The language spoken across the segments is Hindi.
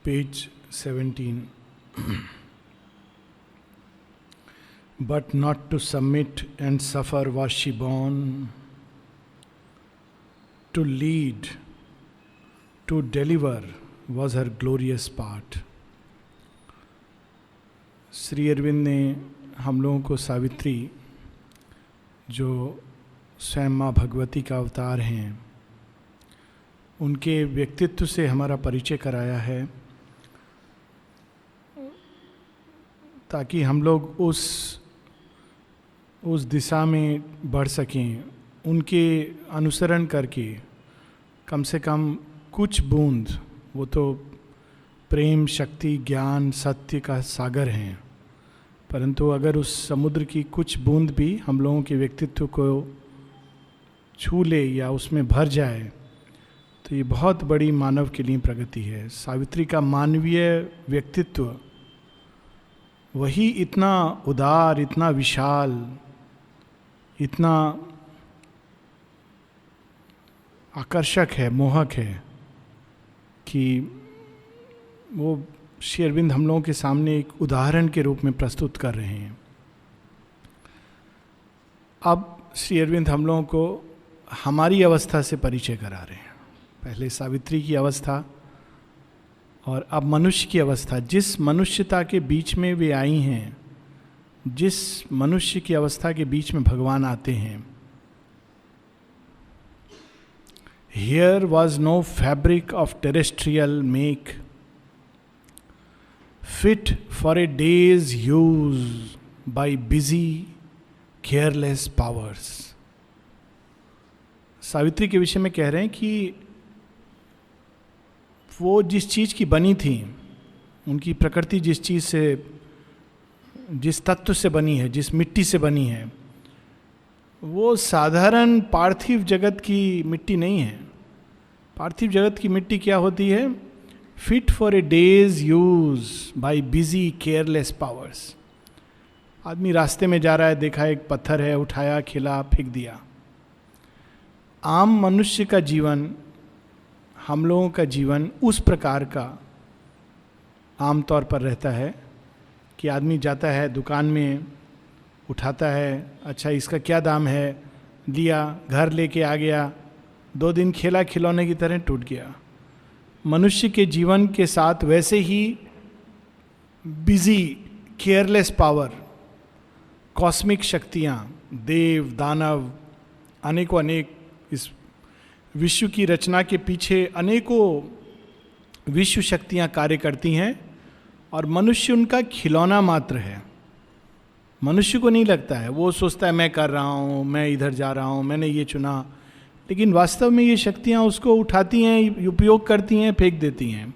Page 17. But not to submit and suffer was she born, to lead, to deliver was her glorious part. Shri Aurobindo ने हम लोगों को सावित्री, जो स्वयं माँ भगवती का अवतार हैं, उनके व्यक्तित्व से हमारा परिचय कराया है, ताकि हम लोग उस दिशा में बढ़ सकें, उनके अनुसरण करके कम से कम कुछ बूंद, वो तो प्रेम, शक्ति, ज्ञान, सत्य का सागर हैं, परंतु अगर उस समुद्र की कुछ बूंद भी हम लोगों के व्यक्तित्व को छू ले या उसमें भर जाए तो ये बहुत बड़ी मानव के लिए प्रगति है। सावित्री का मानवीय व्यक्तित्व वही इतना उदार, इतना विशाल, इतना आकर्षक है, मोहक है कि वो श्री अरविंद हम लोगों के सामने एक उदाहरण के रूप में प्रस्तुत कर रहे हैं। अब श्री अरविंद हम लोगों को हमारी अवस्था से परिचय करा रहे हैं। पहले सावित्री की अवस्था और अब मनुष्य की अवस्था, जिस मनुष्यता के बीच में वे आई हैं, जिस मनुष्य की अवस्था के बीच में भगवान आते हैं। Here was no fabric of terrestrial make, fit for a day's use by busy, careless powers. Savitri के विषय में कह रहे हैं कि वो जिस चीज़ की बनी थी, उनकी प्रकृति जिस चीज़ से, जिस तत्व से बनी है, जिस मिट्टी से बनी है, वो साधारण पार्थिव जगत की मिट्टी नहीं है। पार्थिव जगत की मिट्टी क्या होती है? Fit for a days use by busy careless powers. आदमी रास्ते में जा रहा है, देखा एक पत्थर है, उठाया, खिला, फेंक दिया। आम मनुष्य का जीवन, हम लोगों का जीवन उस प्रकार का आम तौर पर रहता है कि आदमी जाता है दुकान में, उठाता है, अच्छा इसका क्या दाम है, लिया, घर लेके आ गया, 2 दिन खेला, खिलौने की तरह टूट गया। मनुष्य के जीवन के साथ वैसे ही बिजी, केयरलेस पावर, कॉस्मिक शक्तियाँ, देव, दानव, अनेकों अनेक, इस विश्व की रचना के पीछे अनेकों विश्व शक्तियाँ कार्य करती हैं और मनुष्य उनका खिलौना मात्र है। मनुष्य को नहीं लगता है, वो सोचता है मैं कर रहा हूँ, मैं इधर जा रहा हूँ, मैंने ये चुना, लेकिन वास्तव में ये शक्तियाँ उसको उठाती हैं, उपयोग करती हैं, फेंक देती हैं।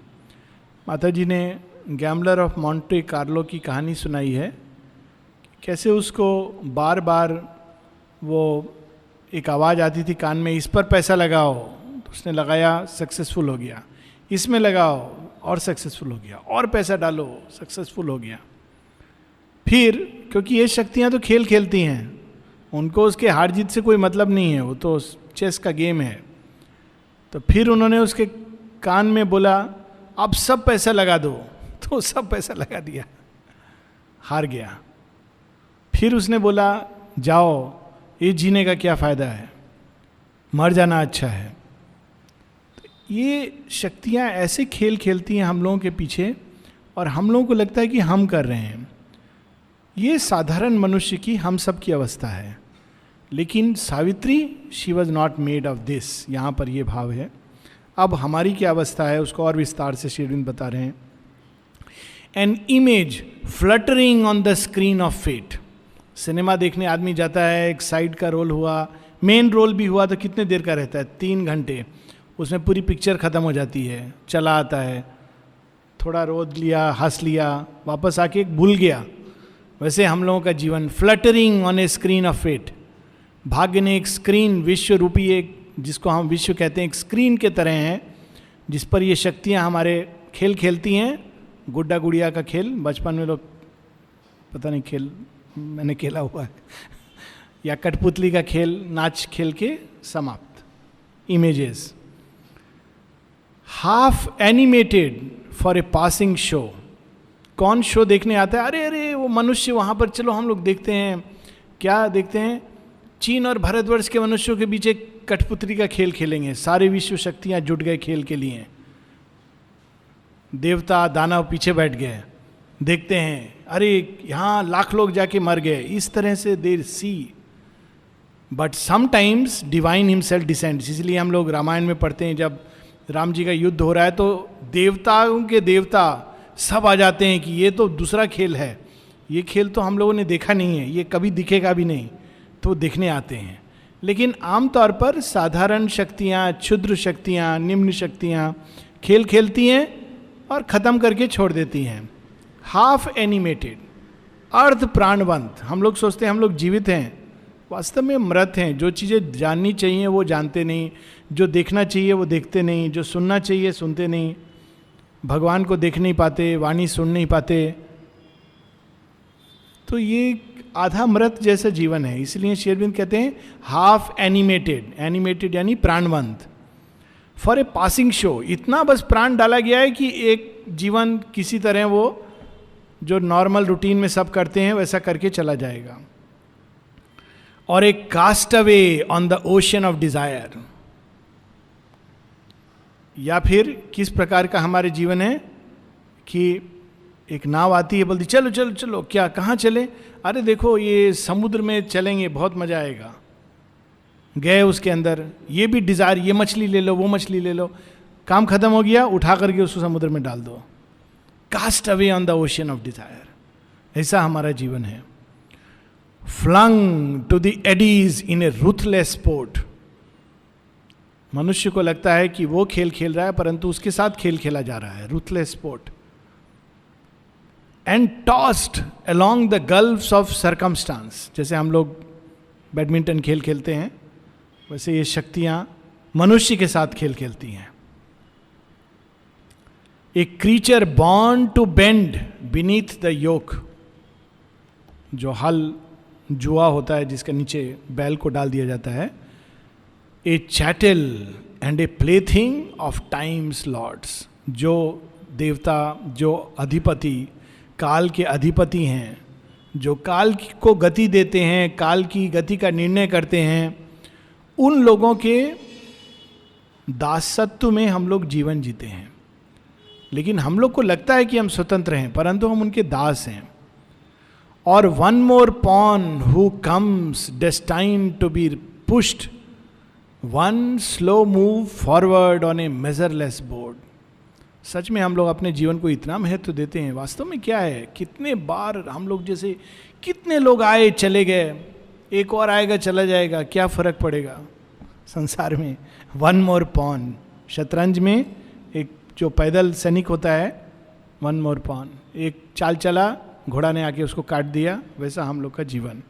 माता जी ने गैम्बलर ऑफ मॉन्टे कार्लो की कहानी सुनाई है, कैसे उसको बार बार वो एक आवाज़ आती थी कान में, इस पर पैसा लगाओ, तो उसने लगाया, सक्सेसफुल हो गया, इसमें लगाओ और सक्सेसफुल हो गया, और पैसा डालो, सक्सेसफुल हो गया। फिर क्योंकि ये शक्तियाँ तो खेल खेलती हैं, उनको उसके हार जीत से कोई मतलब नहीं है, वो तो चेस का गेम है। तो फिर उन्होंने उसके कान में बोला अब सब पैसा लगा दो, तो सब पैसा लगा दिया, हार गया। फिर उसने बोला जाओ, ये जीने का क्या फ़ायदा है, मर जाना अच्छा है। तो ये शक्तियाँ ऐसे खेल खेलती हैं हम लोगों के पीछे और हम लोगों को लगता है कि हम कर रहे हैं। ये साधारण मनुष्य की, हम सब की अवस्था है। लेकिन Savitri, she was not made of this, यहाँ पर ये भाव है। अब हमारी क्या अवस्था है उसको और विस्तार से श्री अरविंद बता रहे हैं। An image fluttering on the screen of fate. Cinema देखने आदमी जाता है, एक साइड का रोल हुआ, मेन रोल भी हुआ तो कितने देर का रहता है? 3 घंटे। उसमें पूरी पिक्चर ख़त्म हो जाती है, चला आता है, थोड़ा रो लिया, हंस लिया, वापस आके भूल गया। वैसे हम लोगों का जीवन fluttering on a screen of fate. भाग्य ने एक स्क्रीन, विश्व रूपी एक, जिसको हम विश्व कहते हैं, एक स्क्रीन के तरह हैं जिस पर ये शक्तियाँ हमारे खेल खेलती हैं। गुड्डा गुड़िया का खेल बचपन में लोग, पता नहीं खेल, मैंने खेला हुआ है, या कठपुतली का खेल, नाच खेल के समाप्त। Images half animated for a passing show. कौन शो देखने आता है? अरे अरे वो मनुष्य वहां पर, चलो हम लोग देखते हैं। क्या देखते हैं? चीन और भारतवर्ष के मनुष्यों के बीच एक कठपुतली का खेल खेलेंगे, सारे विश्व शक्तियां जुट गए खेल के लिए, देवता दानव पीछे बैठ गए, देखते हैं अरे यहां लाख लोग जाके मर गए, इस तरह से देर सी। But sometimes divine himself descends. इसलिए हम लोग रामायण में पढ़ते हैं, जब राम जी का युद्ध हो रहा है तो देवताओं के देवता सब आ जाते हैं कि ये तो दूसरा खेल है, ये खेल तो हम लोगों ने देखा नहीं है, ये कभी दिखेगा भी नहीं, तो देखने आते हैं। लेकिन आमतौर पर साधारण शक्तियाँ, क्षुद्र शक्तियाँ, निम्न शक्तियाँ खेल खेलती हैं और ख़त्म करके छोड़ देती हैं। हाफ एनिमेटेड, अर्ध प्राणवंत। हम लोग सोचते हैं हम लोग जीवित हैं, वास्तव में मृत हैं। जो चीज़ें जाननी चाहिए वो जानते नहीं, जो देखना चाहिए वो देखते नहीं, जो सुनना चाहिए सुनते नहीं, भगवान को देख नहीं पाते, वाणी सुन नहीं पाते। तो ये आधा मृत जैसा जीवन है। इसलिए श्री अरविंद कहते हैं हाफ एनिमेटेड, एनिमेटेड यानी प्राणवंत। फॉर ए पासिंग शो, इतना बस प्राण डाला गया है कि एक जीवन किसी तरह वो जो नॉर्मल रूटीन में सब करते हैं वैसा करके चला जाएगा। और एक cast away on the ocean of desire. या फिर किस प्रकार का हमारे जीवन है कि एक नाव आती है, बोलती चलो चलो चलो, क्या कहाँ चले? अरे देखो ये समुद्र में चलेंगे, बहुत मजा आएगा। गए उसके अंदर, ये भी डिजायर, ये मछली ले लो, वो मछली ले लो, काम खत्म हो गया, उठा करके उसको समुद्र में डाल दो। Cast away on the ocean of desire, ऐसा हमारा जीवन है। Flung to the eddies in a ruthless sport. मनुष्य को लगता है कि वो खेल खेल रहा है, परंतु उसके साथ खेल खेला जा रहा है, ruthless sport. And tossed along the gulfs of circumstance. जैसे हम लोग बैडमिंटन खेल खेलते हैं, वैसे ये शक्तियां मनुष्य के साथ खेल खेलती हैं। A creature born to bend beneath the yoke. जो हल जुआ होता है जिसके नीचे बैल को डाल दिया जाता है। A chattel and a plaything of time's lords. जो देवता, जो अधिपति, काल के अधिपति हैं, जो काल को गति देते हैं, काल की गति का निर्णय करते हैं, उन लोगों के दासत्व में हम लोग जीवन जीते हैं। लेकिन हम लोग को लगता है कि हम स्वतंत्र हैं, परंतु हम उनके दास हैं। और one more pawn who comes destined to be pushed, one slow move forward on a measureless board. सच में हम लोग अपने जीवन को इतना महत्व देते हैं। वास्तव में क्या है, कितने बार हम लोग जैसे, कितने लोग आए चले गए, एक और आएगा चला जाएगा, क्या फर्क पड़ेगा संसार में। वन मोर पॉन, शतरंज में एक जो पैदल सैनिक होता है, वन मोर पॉन, एक चाल चला, घोड़ा ने आके उसको काट दिया, वैसा हम लोग का जीवन।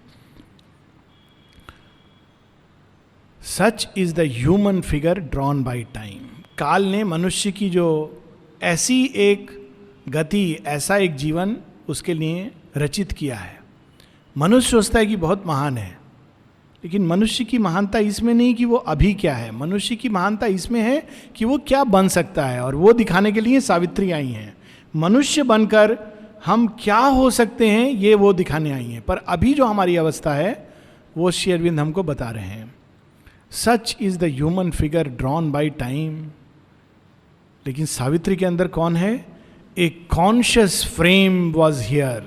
Such is the human figure drawn by time. काल ने मनुष्य की जो ऐसी एक गति, ऐसा एक जीवन उसके लिए रचित किया है। मनुष्य सोचता है कि बहुत महान है, लेकिन मनुष्य की महानता इसमें नहीं कि वो अभी क्या है, मनुष्य की महानता इसमें है कि वो क्या बन सकता है। और वो दिखाने के लिए सावित्री आई हैं। मनुष्य बनकर हम क्या हो सकते हैं, ये वो दिखाने आई हैं। पर अभी जो हमारी अवस्था है वो श्री अरविंद हमको बता रहे हैं। Such is the human figure drawn by time. लेकिन सावित्री के अंदर कौन है? ए conscious frame was here,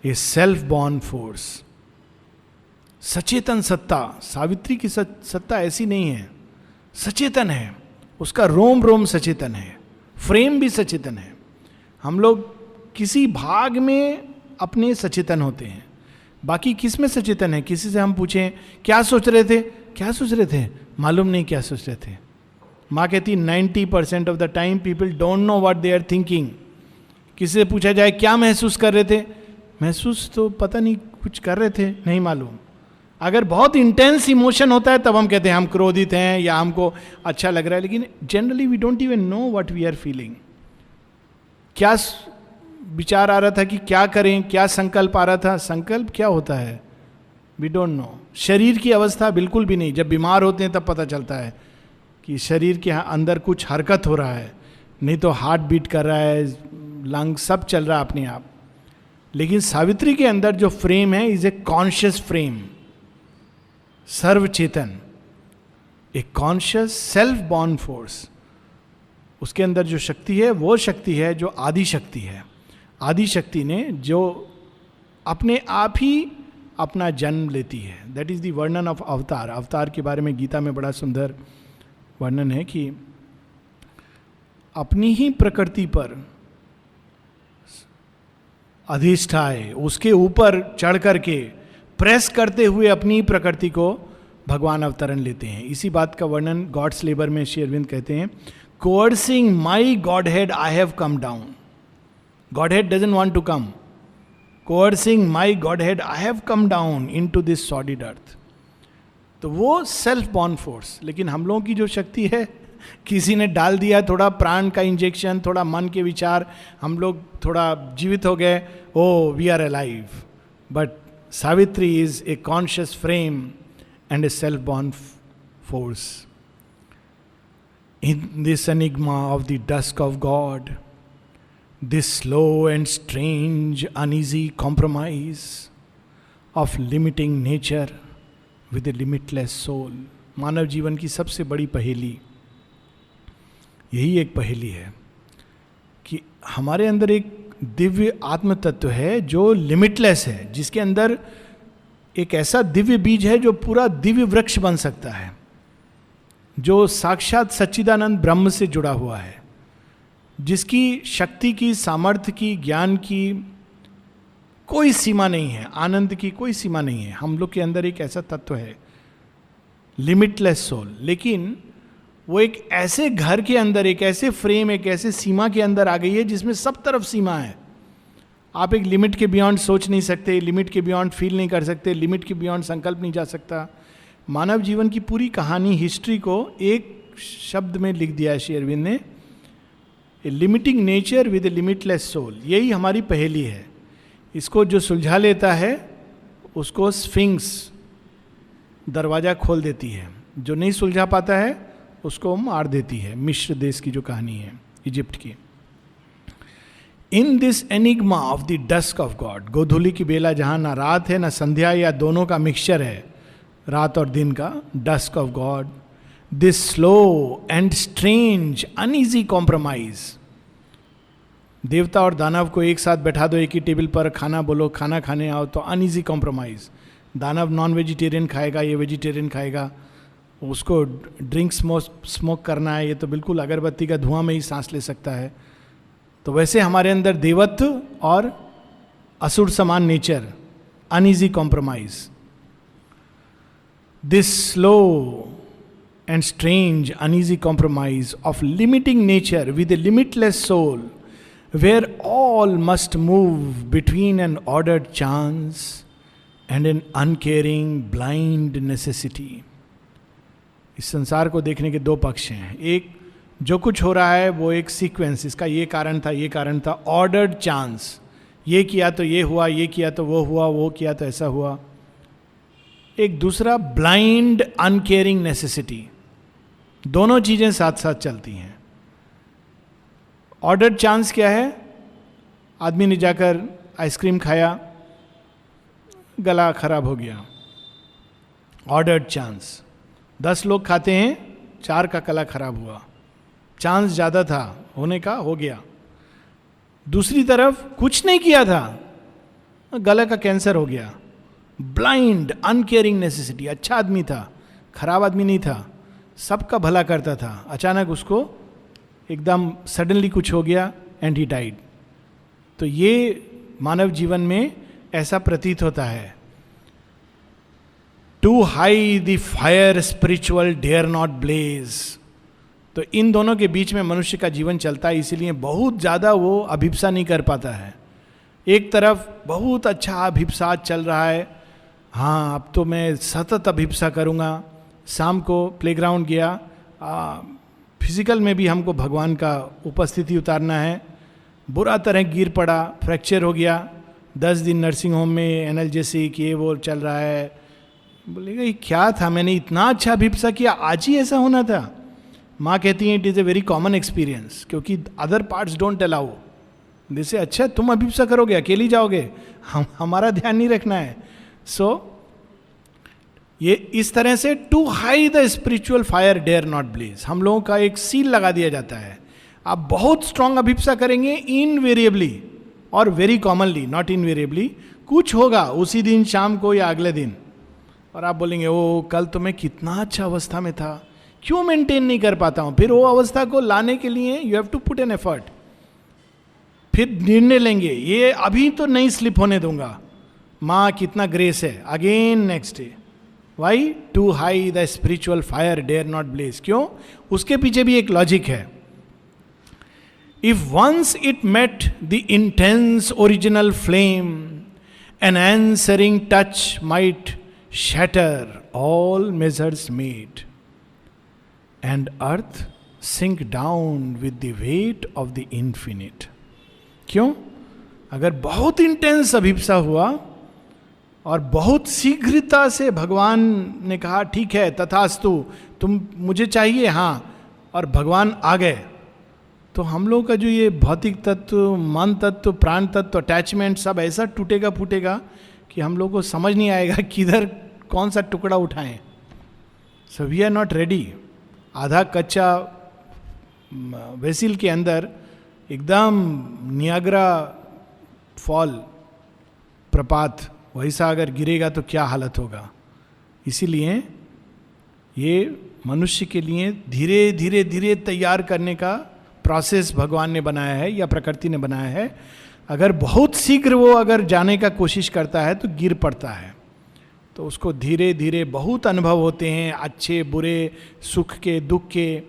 A self born force. सचेतन सत्ता, सावित्री की सत्ता ऐसी नहीं है, सचेतन है, उसका रोम रोम सचेतन है, फ्रेम भी सचेतन है। हम लोग किसी भाग में अपने सचेतन होते हैं, बाकी किस में सचेतन है? किसी से हम पूछें क्या सोच रहे थे, क्या सोच रहे थे, मालूम नहीं क्या सोच रहे थे। माँ कहती 90% of the time people don't know what they are thinking. किसी से पूछा जाए क्या महसूस कर रहे थे, महसूस तो पता नहीं कुछ कर रहे थे, नहीं मालूम। अगर बहुत इंटेंस इमोशन होता है तब हम कहते हैं हम क्रोधित हैं या हमको अच्छा लग रहा है, लेकिन generally we don't even know what we are feeling. क्या विचार आ रहा था कि क्या करें, क्या संकल्प आ रहा था, संकल्प क्या होता है, वी डोंट नो। शरीर की अवस्था बिल्कुल भी नहीं। जब बीमार होते हैं तब पता चलता है कि शरीर के अंदर कुछ हरकत हो रहा है, नहीं तो हार्ट बीट कर रहा है, लंग सब चल रहा है अपने आप। लेकिन सावित्री के अंदर जो फ्रेम है इज ए कॉन्शियस फ्रेम, सर्वचेतन, a conscious self born force. उसके अंदर जो शक्ति है वो शक्ति है जो आदि शक्ति है। आदि शक्ति ने जो अपने आप ही अपना जन्म लेती है, दैट इज द वर्णन ऑफ अवतार। अवतार के बारे में गीता में बड़ा सुंदर वर्णन है कि अपनी ही प्रकृति पर अधिष्ठाए, उसके ऊपर चढ़ करके प्रेस करते हुए अपनी प्रकृति को भगवान अवतरण लेते हैं। इसी बात का वर्णन गॉड्स लेबर में श्री अरविंद कहते हैं, coercing my godhead I have come down. Godhead doesn't want to come, coercing my godhead I have come down into this solid earth. तो वो सेल्फ बॉर्न फोर्स। लेकिन हम लोगों की जो शक्ति है, किसी ने डाल दिया थोड़ा प्राण का इंजेक्शन, थोड़ा मन के विचार, हम लोग थोड़ा जीवित हो गए, oh we are alive. But Savitri is a conscious frame and a self-born force. In this enigma of the dusk of God, this slow and strange, uneasy compromise of limiting nature with a limitless soul. मानव जीवन की सबसे बड़ी पहेली यही एक पहेली है कि हमारे अंदर एक दिव्य आत्म तत्व है जो लिमिटलेस है, जिसके अंदर एक ऐसा दिव्य बीज है जो पूरा दिव्य वृक्ष बन सकता है, जो साक्षात सच्चिदानंद ब्रह्म से जुड़ा हुआ है, जिसकी शक्ति की, सामर्थ्य की, ज्ञान की कोई सीमा नहीं है, आनंद की कोई सीमा नहीं है। हम लोग के अंदर एक ऐसा तत्व है, लिमिटलेस सोल। लेकिन वो एक ऐसे घर के अंदर, एक ऐसे फ्रेम, एक ऐसे सीमा के अंदर आ गई है जिसमें सब तरफ सीमा है। आप एक लिमिट के बियॉन्ड सोच नहीं सकते, लिमिट के बियॉन्ड फील नहीं कर सकते, लिमिट के बियॉन्ड संकल्प नहीं जा सकता। मानव जीवन की पूरी कहानी, हिस्ट्री को एक शब्द में लिख दिया है श्री अरविंद ने, a limiting nature with a limitless soul. यही हमारी पहेली है। इसको जो सुलझा लेता है उसको स्फिंक्स दरवाजा खोल देती है, जो नहीं सुलझा पाता है उसको मार देती है। मिस्र देश की जो कहानी है, इजिप्ट की। In this enigma of the dusk of God, गोधूली की बेला जहाँ ना रात है ना संध्या, या दोनों का मिक्सचर है, रात और दिन का, dusk of God, this slow and strange uneasy compromise. देवता और दानव को एक साथ बैठा दो एक ही टेबल पर, खाना बोलो, खाना खाने आओ, तो अनईजी कॉम्प्रोमाइज। दानव नॉन वेजिटेरियन खाएगा, ये वेजिटेरियन खाएगा, उसको ड्रिंक स्मोक करना है, ये तो बिल्कुल अगरबत्ती का धुआं में ही सांस ले सकता है। तो वैसे हमारे अंदर देवत्व और असुर समान nature, uneasy compromise. This slow and strange uneasy compromise of limiting nature with a limitless soul, where all must move between an ordered chance and an uncaring blind necessity. इस संसार को देखने के दो पक्ष हैं। एक, जो कुछ हो रहा है वो एक सीक्वेंस, इसका ये कारण था, ये कारण था, ऑर्डर्ड चांस, ये किया तो ये हुआ, ये किया तो वो हुआ, वो किया तो ऐसा हुआ। एक दूसरा, ब्लाइंड अनकेयरिंग नेसेसिटी। दोनों चीजें साथ साथ चलती हैं। ऑर्डर्ड चांस क्या है? आदमी ने जाकर आइसक्रीम खाया, गला खराब हो गया, ऑर्डर्ड चांस। 10 लोग खाते हैं, 4 का गला खराब हुआ, चांस ज्यादा था होने का, हो गया। दूसरी तरफ कुछ नहीं किया था, गले का कैंसर हो गया। Blind uncaring necessity. अच्छा आदमी था, खराब आदमी नहीं था, सबका भला करता था, अचानक उसको एकदम सडनली कुछ हो गया एंड ही डाइड। तो ये मानव जीवन में ऐसा प्रतीत होता है। Too high the fire spiritual dare not blaze. तो इन दोनों के बीच में मनुष्य का जीवन चलता है, इसीलिए बहुत ज़्यादा वो अभिप्सा नहीं कर पाता है। एक तरफ बहुत अच्छा अभिप्सा चल रहा है, हाँ अब तो मैं सतत अभिप्सा करूँगा। शाम को प्लेग्राउंड गया, फिजिकल में भी हमको भगवान का उपस्थिति उतारना है, बुरा तरह गिर पड़ा, फ्रैक्चर हो गया, 10 दिन नर्सिंग होम में, एनाल्जेसिक ये वो चल रहा है। बोलेगा ये क्या था, मैंने इतना अच्छा अभिप्सा किया, आज ही ऐसा होना था। माँ कहती हैं it is a very common experience, क्योंकि अदर पार्ट्स डोंट अलाउ। जैसे अच्छा तुम अभिप्सा करोगे, अकेली जाओगे, हमारा ध्यान नहीं रखना है। सो ये इस तरह से too high the spiritual fire dare not blaze, हम लोगों का एक सील लगा दिया जाता है। आप बहुत स्ट्रांग अभिप्सा करेंगे, इनवेरिएबली और वेरी कॉमनली, नॉट इनवेरिएबली, कुछ होगा उसी दिन शाम को या अगले दिन, और आप बोलेंगे ओ कल तो मैं कितना अच्छा अवस्था में था, क्यों मेंटेन नहीं कर पाता हूं। फिर वो अवस्था को लाने के लिए you have to put an effort. फिर निर्णय लेंगे ये अभी तो नहीं स्लिप होने दूंगा, माँ कितना ग्रेस है, again next day. Why? Too high the spiritual fire dare not blaze. क्यों? उसके पीछे भी एक लॉजिक है। If once it met the intense original flame, an answering touch might shatter all measures made, and earth sink down with the weight of the infinite. क्यों? अगर बहुत इंटेंस अभिप्सा हुआ और बहुत शीघ्रता से भगवान ने कहा ठीक है तथास्तु, तुम मुझे चाहिए, हाँ, और भगवान आ गए, तो हम लोग का जो ये भौतिक तत्व, मन तत्व, प्राण तत्व, अटैचमेंट सब ऐसा टूटेगा फूटेगा कि हम लोग को समझ नहीं आएगा किधर कौन सा टुकड़ा उठाएं। So we are not ready. आधा कच्चा वेसिल के अंदर एकदम नियाग्रा फॉल, प्रपात वैसा अगर गिरेगा तो क्या हालत होगा। इसीलिए ये मनुष्य के लिए धीरे धीरे धीरे तैयार करने का प्रोसेस भगवान ने बनाया है या प्रकृति ने बनाया है। अगर बहुत शीघ्र वो अगर जाने का कोशिश करता है तो गिर पड़ता है, तो उसको धीरे धीरे बहुत अनुभव होते हैं, अच्छे बुरे, सुख के दुख के,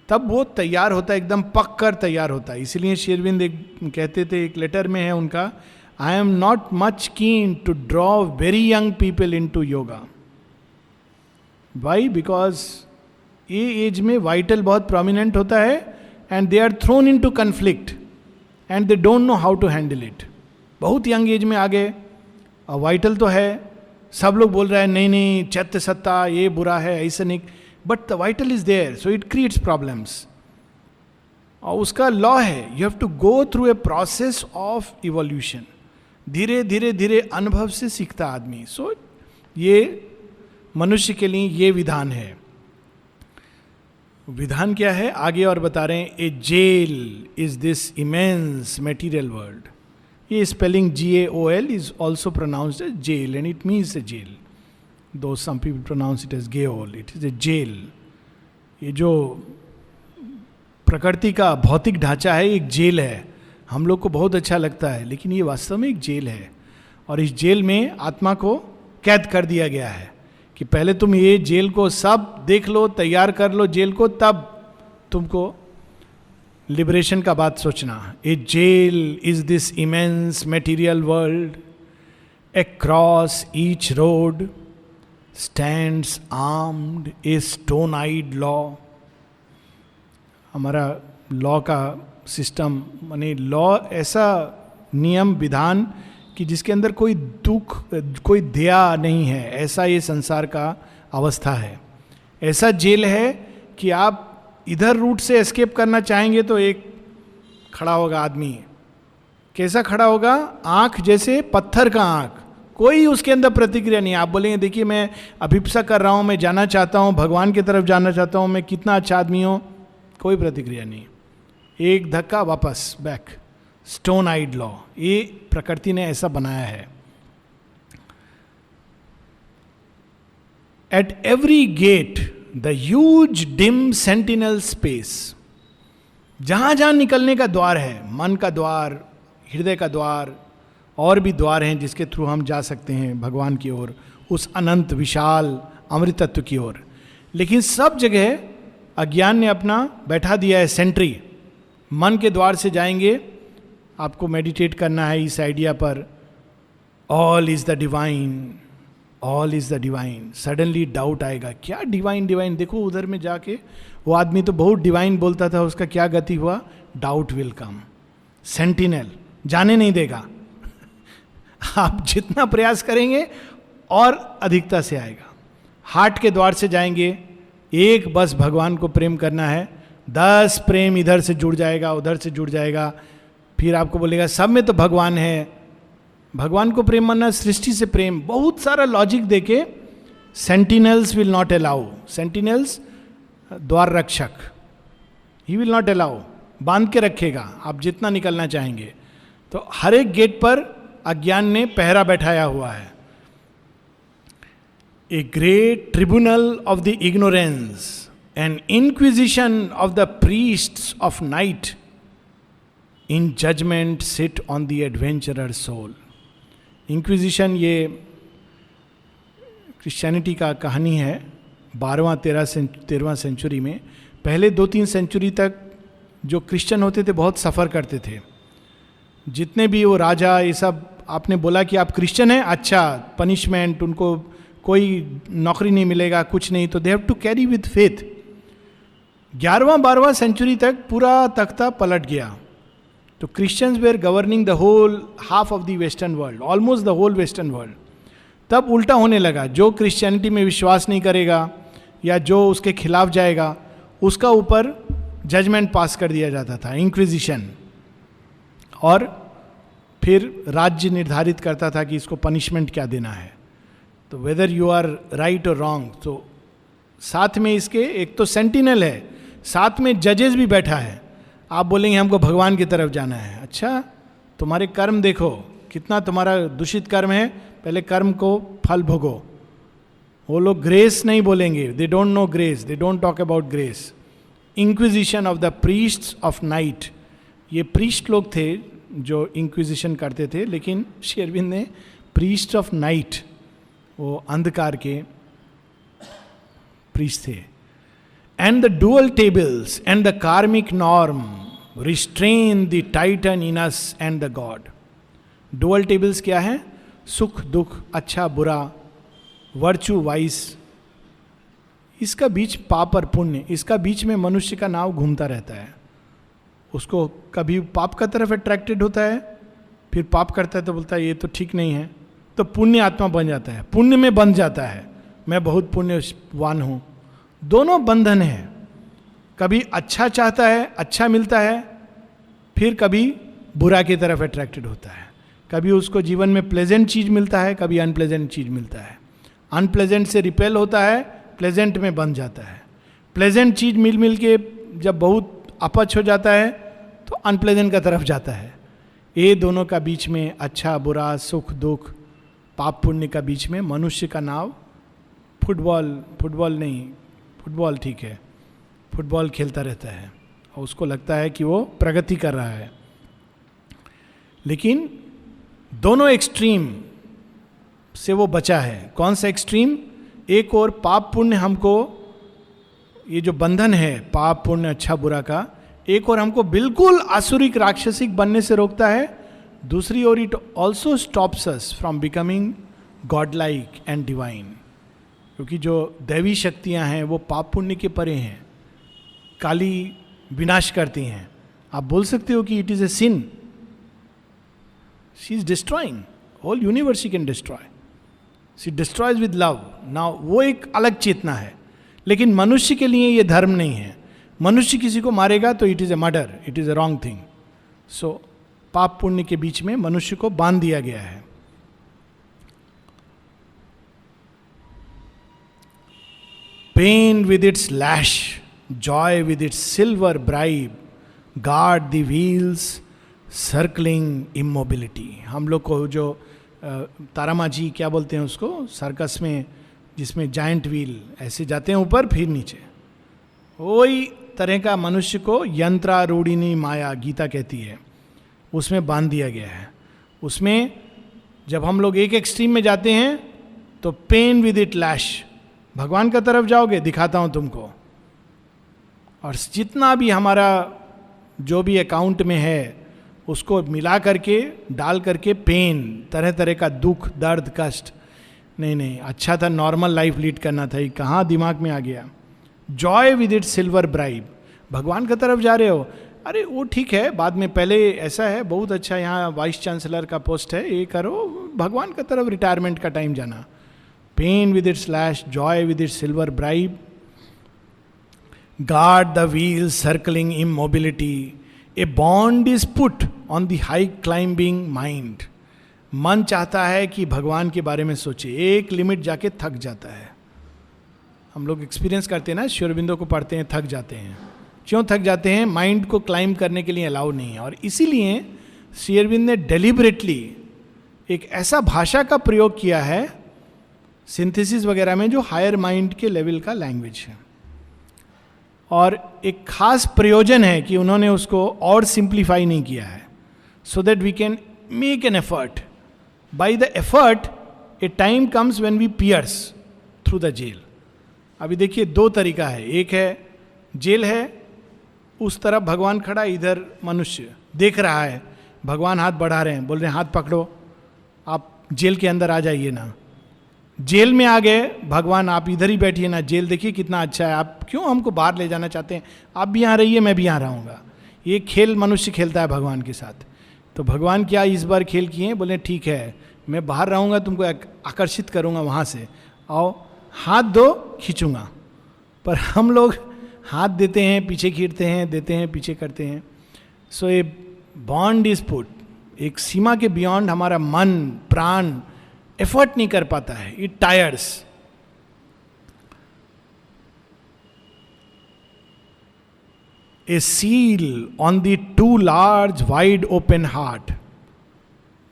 तब वो तैयार होता है, एकदम पक कर तैयार होता है। इसीलिए श्री अरविंद कहते थे, एक लेटर में है उनका, I am not much keen to draw very young people into yoga. Why? Because ये एज में वाइटल बहुत प्रोमिनेंट होता है, and they are thrown into conflict and they don't know how to handle it. बहुत यंग एज में आ गए, और वाइटल तो है, सब लोग बोल रहे हैं नहीं नहीं चैत्य सत्ता ये बुरा है, ऐसा नहीं, but the vital is there, so it creates problems. और उसका लॉ है, you have to go through a process of evolution. धीरे धीरे धीरे अनुभव से सीखता आदमी। सो ये मनुष्य के लिए ये विधान है। विधान क्या है आगे और बता रहे हैं, a gaol is this immense material world. ये spelling GAOL is also pronounced as jail, and it means a jail, though some people pronounce it as gaol, it is a jail. ये जो प्रकृति का भौतिक ढांचा है एक जेल है, हम लोग को बहुत अच्छा लगता है, लेकिन ये वास्तव में एक जेल है। और इस जेल में आत्मा को कैद कर दिया गया है कि पहले तुम ये जेल को सब देख लो, तैयार कर लो जेल को, तब तुमको लिबरेशन का बात सोचना। A gaol is this immense material world, across each road stands armed a stone eyed law. हमारा लॉ का सिस्टम, माने लॉ ऐसा नियम विधान कि जिसके अंदर कोई दुख, कोई दया नहीं है, ऐसा ये संसार का अवस्था है। ऐसा जेल है कि आप इधर रूट से एस्केप करना चाहेंगे तो एक खड़ा होगा आदमी, कैसा खड़ा होगा, आंख जैसे पत्थर का आंख, कोई उसके अंदर प्रतिक्रिया नहीं। आप बोलेंगे देखिए मैं अभिप्सा कर रहा हूं, मैं जाना चाहता हूं, भगवान की तरफ जाना चाहता हूं, मैं कितना अच्छा आदमी हूं, कोई प्रतिक्रिया नहीं, एक धक्का वापस बैक। स्टोन आइड लॉ, ये प्रकृति ने ऐसा बनाया है। At every get the huge dim sentinel space, जहां जहां निकलने का द्वार है, मन का द्वार, हृदय का द्वार, और भी द्वार हैं जिसके थ्रू हम जा सकते हैं भगवान की ओर, उस अनंत विशाल अमृत तत्व की ओर। लेकिन सब जगह अज्ञान ने अपना बैठा दिया है सेंट्री। मन के द्वार से जाएंगे, आपको मेडिटेट करना है इस आइडिया पर, all is the divine, all is the divine. Suddenly doubt आएगा, क्या डिवाइन डिवाइन, देखो उधर में जाके वो आदमी तो बहुत डिवाइन बोलता था, उसका क्या गति हुआ, डाउट विल कम। सेंटिनल जाने नहीं देगा आप जितना प्रयास करेंगे और अधिकता से आएगा। हार्ट के द्वार से जाएंगे, एक बस भगवान को प्रेम करना है, 10 प्रेम इधर से जुड़ जाएगा, उधर से जुड़ जाएगा, फिर आपको बोलेगा सब में तो भगवान है। भगवान को प्रेम मानना, सृष्टि से प्रेम, बहुत सारा लॉजिक देके sentinels will not allow, sentinels द्वार रक्षक, ही विल नॉट अलाउ, बांध के रखेगा आप जितना निकलना चाहेंगे। तो हर एक गेट पर अज्ञान ने पहरा बैठाया हुआ है। A great tribunal of the ignorance and inquisition of the priests of night in judgement sit on the adventurer soul. Inquisition ये क्रिश्चियनिटी का कहानी है 12वां-13वां सेंचुरी में। पहले 2-3 सेंचुरी तक जो क्रिश्चियन होते थे बहुत सफ़र करते थे। जितने भी वो राजा, ये सब, आपने बोला कि आप क्रिश्चियन हैं, अच्छा पनिशमेंट, उनको कोई नौकरी नहीं मिलेगा, कुछ नहीं, तो they have to carry with faith. 11वां-12वां सेंचुरी तक पूरा तख्ता पलट गया। तो Christians were governing the whole half of the western world, almost the whole western world. तब उल्टा होने लगा, जो क्रिश्चियनिटी में विश्वास नहीं करेगा या जो उसके खिलाफ जाएगा उसका ऊपर जजमेंट पास कर दिया जाता था, इंक्विजिशन। और फिर राज्य निर्धारित करता था कि इसको पनिशमेंट क्या देना है, तो वेदर यू आर राइट और रॉन्ग। तो साथ में इसके एक तो सेंटिनल है, साथ में जजेस भी बैठा है। आप बोलेंगे हमको भगवान की तरफ जाना है, अच्छा तुम्हारे कर्म देखो कितना तुम्हारा दूषित कर्म है, पहले कर्म को फल भोगो। वो लोग ग्रेस नहीं बोलेंगे, दे don't no grace, they don't talk about grace. Inquisition of the priests of night, ये प्रीस्ट लोग थे जो इंक्विजिशन करते थे, लेकिन श्री अरविंद ने प्रीस्ट ऑफ नाइट, वो अंधकार के प्रीस्ट थे। And the dual tables and the कार्मिक norm restrain the Titan in us and the God. Dual tables क्या है? सुख दुख, अच्छा बुरा, वर्चू वाइस, इसका बीच पाप और पुण्य, इसका बीच में मनुष्य का नाव घूमता रहता है। उसको कभी पाप का तरफ अट्रैक्टेड होता है, फिर पाप करता है तो बोलता है ये तो ठीक नहीं है, तो पुण्य आत्मा बन जाता है, पुण्य में बंध जाता है, मैं बहुत पुण्यवान हूँ। दोनों बंधन है, कभी अच्छा चाहता है, अच्छा मिलता है, फिर कभी बुरा की तरफ अट्रैक्टेड होता है। कभी उसको जीवन में प्लेजेंट चीज मिलता है, कभी अनप्लेजेंट चीज मिलता है। अनप्लेजेंट से रिपेल होता है, प्लेजेंट में बन जाता है। प्लेजेंट चीज मिल मिल के जब बहुत अपच हो जाता है तो अनप्लेजेंट का तरफ जाता है। ये दोनों का बीच में, अच्छा बुरा, सुख दुख, पाप पुण्य का बीच में मनुष्य का नाव फुटबॉल नहीं, फुटबॉल ठीक है, फुटबॉल खेलता रहता है और उसको लगता है कि वो प्रगति कर रहा है। लेकिन दोनों एक्सट्रीम से वो बचा है। कौन सा एक्सट्रीम? एक और पाप पुण्य हमको, ये जो बंधन है पाप पुण्य अच्छा बुरा का, एक और हमको बिल्कुल आसुरिक राक्षसिक बनने से रोकता है, दूसरी ओर it also stops us from becoming God like and divine. क्योंकि जो दैवी शक्तियां हैं वो पाप पुण्य के परे हैं, काली विनाश करती हैं। आप बोल सकते हो कि it is a sin, she is destroying whole universe, she can destroy, she destroys with love. Now वो एक अलग चेतना है, लेकिन मनुष्य के लिए ये धर्म नहीं है। मनुष्य किसी को मारेगा तो it is a murder, it is a wrong thing. So पाप पुण्य के बीच में मनुष्य को बांध दिया गया है। Pain with its lash, joy with its silver bribe, guard the wheels circling immobility. हम लोग को जो तारामाझी क्या बोलते हैं उसको, सर्कस में जिसमें जायंट व्हील ऐसे जाते हैं ऊपर फिर नीचे, वही तरह का मनुष्य को यंत्रारूढ़िनी माया गीता कहती है, उसमें बांध दिया गया है। उसमें जब हम लोग एक एक्सट्रीम में जाते हैं तो पेन विद इट लैश, भगवान का तरफ जाओगे दिखाता हूं तुमको, और जितना भी हमारा जो भी अकाउंट में है उसको मिला करके डाल करके पेन, तरह तरह का दुख दर्द कष्ट, नहीं अच्छा था नॉर्मल लाइफ लीड करना था, ये कहाँ दिमाग में आ गया। Joy with it silver bribe, भगवान की तरफ जा रहे हो, अरे वो ठीक है बाद में, पहले ऐसा है बहुत अच्छा यहाँ वाइस चांसलर का पोस्ट है, ये करो, भगवान की तरफ रिटायरमेंट का टाइम जाना। Pain with it slash, joy with it silver bribe, guard the wheel circling immobility, a bond is put on the high climbing mind. मन चाहता है कि भगवान के बारे में सोचे, एक लिमिट जाके थक जाता है. हम लोग एक्सपीरियंस करते हैं ना, श्री अरबिंदो को पढ़ते हैं, थक जाते हैं. क्यों थक जाते हैं? माइंड को क्लाइंब करने के लिए अलाउ नहीं है. और इसीलिए श्री अरविंद ने डेलिबरेटली एक ऐसा भाषा का प्रयोग किया है सिंथेसिस वगैरह में जो हायर माइंड के लेवल का लैंग्वेज है. और एक खास प्रयोजन है कि उन्होंने उसको और सिंप्लीफाई नहीं किया है, so that we can make an effort. By the effort a time comes when we pierce through the jail. अभी देखिए दो तरीका है. एक है जेल है, उस तरफ भगवान खड़ा, इधर मनुष्य देख रहा है, भगवान हाथ बढ़ा रहे हैं, बोल रहे हैं हाथ पकड़ो, आप जेल के अंदर आ जाइए ना. जेल में आ गए भगवान, आप इधर ही बैठिए ना, जेल देखिए कितना अच्छा है, आप क्यों हमको बाहर ले जाना चाहते हैं, आप भी यहाँ रहिए, मैं भी यहाँ रहूँगा. ये खेल मनुष्य खेलता है भगवान के साथ. तो भगवान क्या इस बार खेल किए, बोले ठीक है मैं बाहर रहूँगा, तुमको आकर्षित करूँगा वहाँ से, आओ हाथ दो, खींचूंगा. पर हम लोग हाथ देते हैं, पीछे खींचते हैं, देते हैं, पीछे करते हैं. सो ए बॉन्ड इज पुट, एक सीमा के बियॉन्ड हमारा मन प्राण एफर्ट नहीं कर पाता है, it tyres. A seal on the two large wide open heart.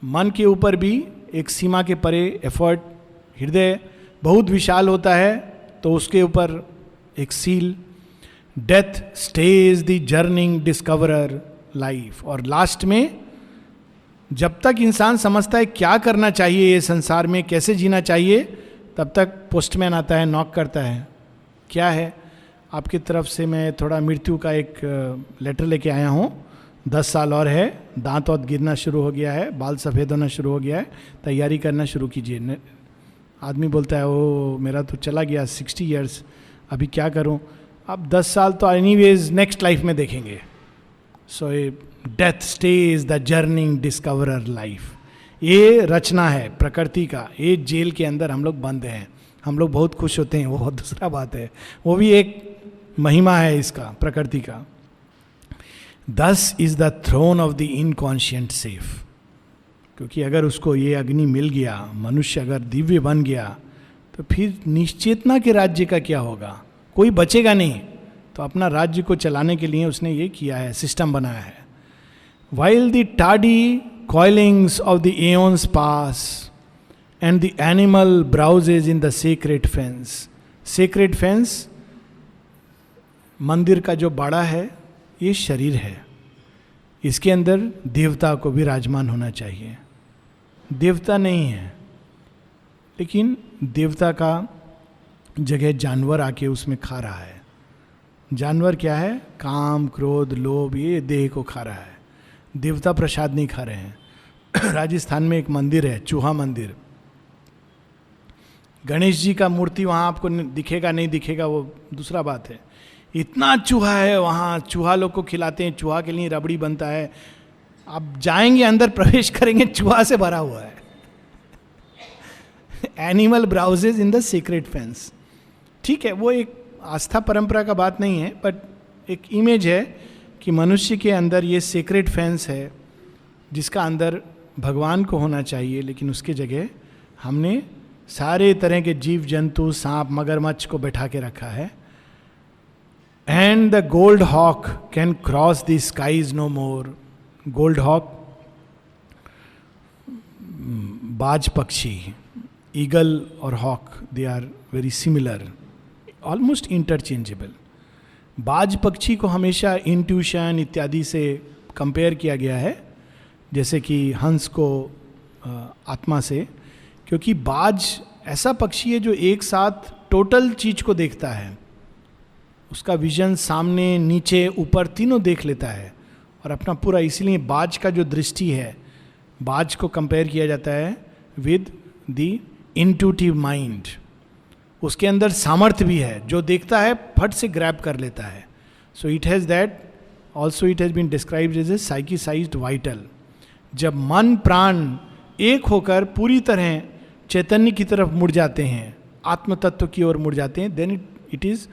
मन के ऊपर भी एक सीमा के परे एफर्ट. हृदय बहुत विशाल होता है तो उसके ऊपर एक seal. Death stage the journeying discoverer life. और लास्ट में जब तक इंसान समझता है क्या करना चाहिए ये संसार में, कैसे जीना चाहिए, तब तक पोस्टमैन आता है, नॉक करता है, क्या है आपकी तरफ से, मैं थोड़ा मृत्यु का एक लेटर लेके आया हूँ, 10 साल और है, दांत और गिरना शुरू हो गया है, बाल सफ़ेद होना शुरू हो गया है, तैयारी करना शुरू कीजिए. आदमी बोलता है ओ मेरा तो चला गया 60 ईयर्स, अभी क्या करूं. अब 10 साल तो एनीवेज नेक्स्ट लाइफ में देखेंगे. So a death stage the journeying discoverer life. ये रचना है प्रकृति का. ये जेल के अंदर हम लोग बंद हैं, हम लोग बहुत खुश होते हैं, वो बहुत दूसरा बात है, वो भी एक महिमा है इसका प्रकृति का. This is the throne of the inconscient safe. क्योंकि अगर उसको ये अग्नि मिल गया, मनुष्य अगर दिव्य बन गया, तो फिर निश्चेतना के राज्य का क्या होगा, कोई बचेगा नहीं. तो अपना राज्य को चलाने के लिए उसने ये किया है, सिस्टम बनाया है. While the tardy coilings of the aeons pass and the animal browses in the sacred fence. Sacred fence मंदिर का जो बाड़ा है, ये शरीर है, इसके अंदर देवता को भी विराजमान होना चाहिए. देवता नहीं है, लेकिन देवता का जगह जानवर आके उसमें खा रहा है. जानवर क्या है? काम क्रोध लोभ, ये देह को खा रहा है. देवता प्रसाद नहीं खा रहे हैं. राजस्थान में एक मंदिर है, चूहा मंदिर. गणेश जी का मूर्ति वहाँ आपको दिखेगा नहीं दिखेगा, वो दूसरा बात है. इतना चूहा है वहाँ, चूहा लोग को खिलाते हैं, चूहा के लिए रबड़ी बनता है. आप जाएंगे अंदर प्रवेश करेंगे, चूहा से भरा हुआ है. Animal browses in the secret fence. ठीक है, वो एक आस्था परंपरा का बात नहीं है, बट एक इमेज है कि मनुष्य के अंदर ये सीक्रेट फेंस है जिसका अंदर भगवान को होना चाहिए, लेकिन उसके जगह हमने सारे तरह के जीव जंतु, सांप मगरमच्छ को बैठा के रखा है. And the gold hawk can cross the skies no more. Gold hawk बाज पक्षी, ईगल और hawk, they are very similar, almost interchangeable. बाज पक्षी को हमेशा इंट्यूशन इत्यादि से कंपेयर किया गया है, जैसे कि हंस को आत्मा से, क्योंकि बाज ऐसा पक्षी है जो एक साथ टोटल चीज को देखता है. उसका विजन सामने नीचे ऊपर तीनों देख लेता है और अपना पूरा, इसीलिए बाज का जो दृष्टि है, बाज को कंपेयर किया जाता है विद द इंट्यूटिव माइंड. उसके अंदर सामर्थ्य भी है, जो देखता है फट से ग्रैब कर लेता है. So it has that, also it has been described as a psychicised vital. जब मन प्राण एक होकर पूरी तरह चैतन्य की तरफ मुड़ जाते हैं, आत्म तत्व की ओर मुड़ जाते हैं, देन इट इज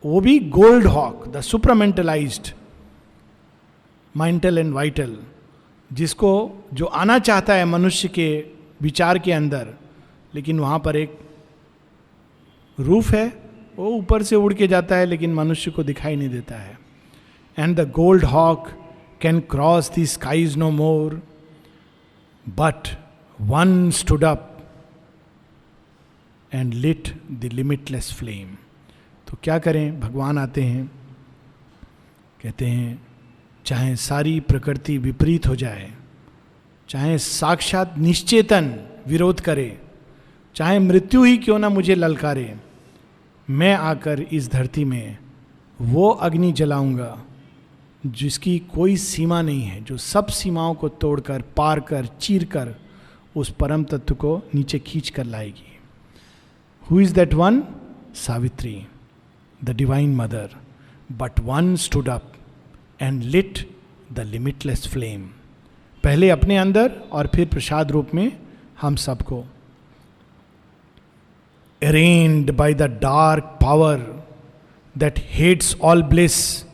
वो भी gold hawk, the supramentalised mental and vital, जिसको जो आना चाहता है मनुष्य के विचार के अंदर, लेकिन वहां पर एक रूफ है, वो ऊपर से उड़ के जाता है लेकिन मनुष्य को दिखाई नहीं देता है. And the gold hawk can cross the skies no more, but one stood up and lit the limitless flame. तो क्या करें, भगवान आते हैं, कहते हैं चाहे सारी प्रकृति विपरीत हो जाए, चाहे साक्षात निश्चेतन विरोध करे, चाहे मृत्यु ही क्यों ना मुझे ललकारे, मैं आकर इस धरती में वो अग्नि जलाऊंगा जिसकी कोई सीमा नहीं है, जो सब सीमाओं को तोड़कर, पार कर, चीर कर उस परम तत्व को नीचे खींच कर लाएगी. Who is that one? Savitri, the divine mother. But one stood up and lit the limitless flame. पहले अपने अंदर और फिर प्रसाद रूप में हम सबको. arraigned by the dark power that hates all bliss,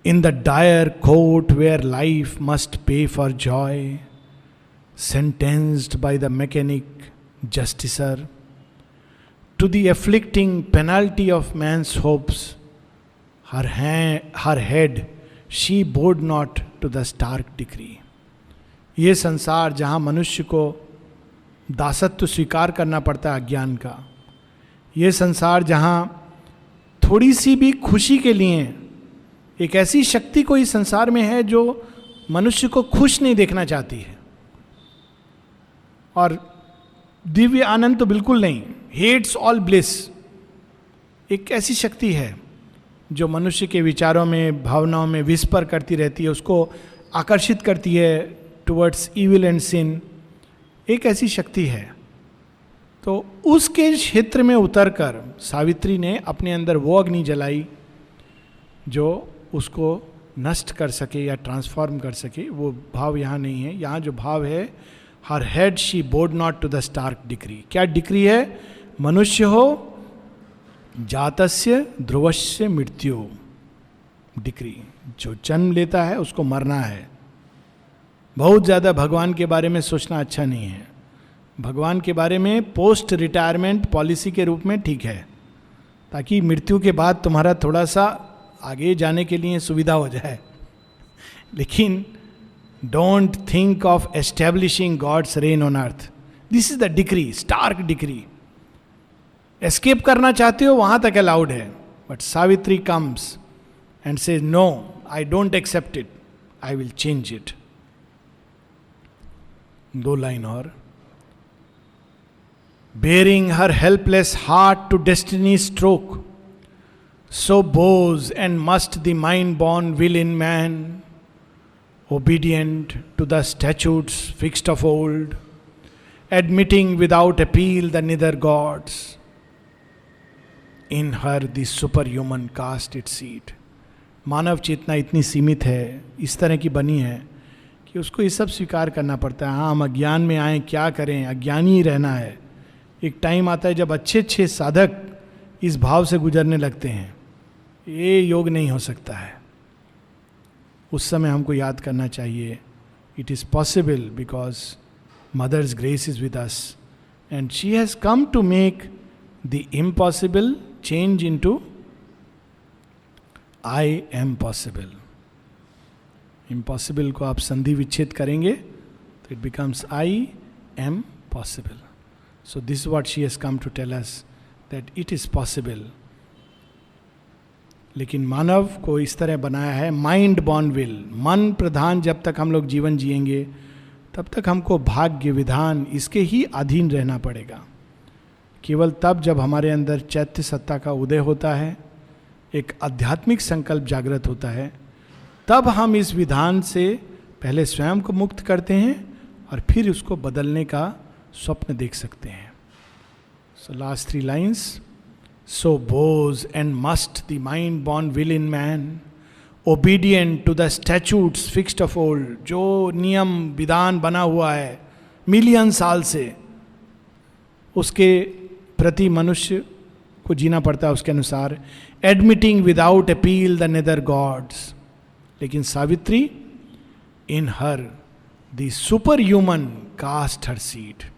in the dire court where life must pay for joy, sentenced by the mechanic justicer to the afflicting penalty of man's hopes, her head she bowed not to the stark decree. ये संसार जहाँ मनुष्य को दासत्व स्वीकार करना पड़ता है अज्ञान का, ये संसार जहाँ थोड़ी सी भी खुशी के लिए, एक ऐसी शक्ति कोई संसार में है जो मनुष्य को खुश नहीं देखना चाहती है, और दिव्य आनंद तो बिल्कुल नहीं, हेट्स ऑल ब्लिस. एक ऐसी शक्ति है जो मनुष्य के विचारों में, भावनाओं में विस्पर करती रहती है, उसको आकर्षित करती है टुवर्ड्स इविल एंड सिन. एक ऐसी शक्ति है. तो उसके क्षेत्र में उतरकर सावित्री ने अपने अंदर वो अग्नि जलाई जो उसको नष्ट कर सके या ट्रांसफॉर्म कर सके. वो भाव यहाँ नहीं है. यहाँ जो भाव है, her head she bowed not to the stark decree. क्या डिक्री है? मनुष्य हो जातस्य ध्रुवस्य मृत्यु. डिक्री, जो जन्म लेता है उसको मरना है. बहुत ज़्यादा भगवान के बारे में सोचना अच्छा नहीं है. भगवान के बारे में पोस्ट रिटायरमेंट पॉलिसी के रूप में ठीक है, ताकि मृत्यु के बाद तुम्हारा थोड़ा सा आगे जाने के लिए सुविधा हो जाए. लेकिन don't think of establishing God's reign on earth. This is the decree, stark decree. Escape करना चाहते हो वहां तक अलाउड है, but Savitri comes and says no, I don't accept it, I will change it. 2 line और. Bearing her helpless heart to destiny's stroke, so bows and must the mind-born will in man, obedient to the statutes fixed of old, admitting without appeal the nether gods, in her the superhuman cast its seed. मानव चेतना इतनी सीमित है, इस तरह की बनी है कि उसको ये सब स्वीकार करना पड़ता है. हाँ, हम अज्ञान में आए, क्या करें, अज्ञानी ही रहना है. एक टाइम आता है जब अच्छे अच्छे साधक इस भाव से गुजरने लगते हैं, ये योग नहीं हो सकता है. उस समय हमको याद करना चाहिए, it is possible because Mother's grace is with us and she has come to make the impossible change into I am possible. Impossible को आप संधि विच्छेद करेंगे तो it becomes I am possible. So this is what she has come to tell us, that it is possible. लेकिन मानव को इस तरह बनाया है माइंड बॉर्न विल. मन प्रधान जब तक हम लोग जीवन जिएंगे तब तक हमको भाग्य विधान इसके ही अधीन रहना पड़ेगा. केवल तब जब हमारे अंदर चैत्य सत्ता का उदय होता है, एक आध्यात्मिक संकल्प जागृत होता है, तब हम इस विधान से पहले स्वयं को मुक्त करते हैं और फिर उसको बदलने का स्वप्न देख सकते हैं. So last 3 lines. So bows and must the mind born will in man, obedient to the statutes fixed of old. जो नियम विधान बना हुआ है मिलियन साल से, उसके प्रति मनुष्य को जीना पड़ता है उसके अनुसार, admitting without appeal the nether gods. लेकिन Savitri, in her the superhuman cast her seed.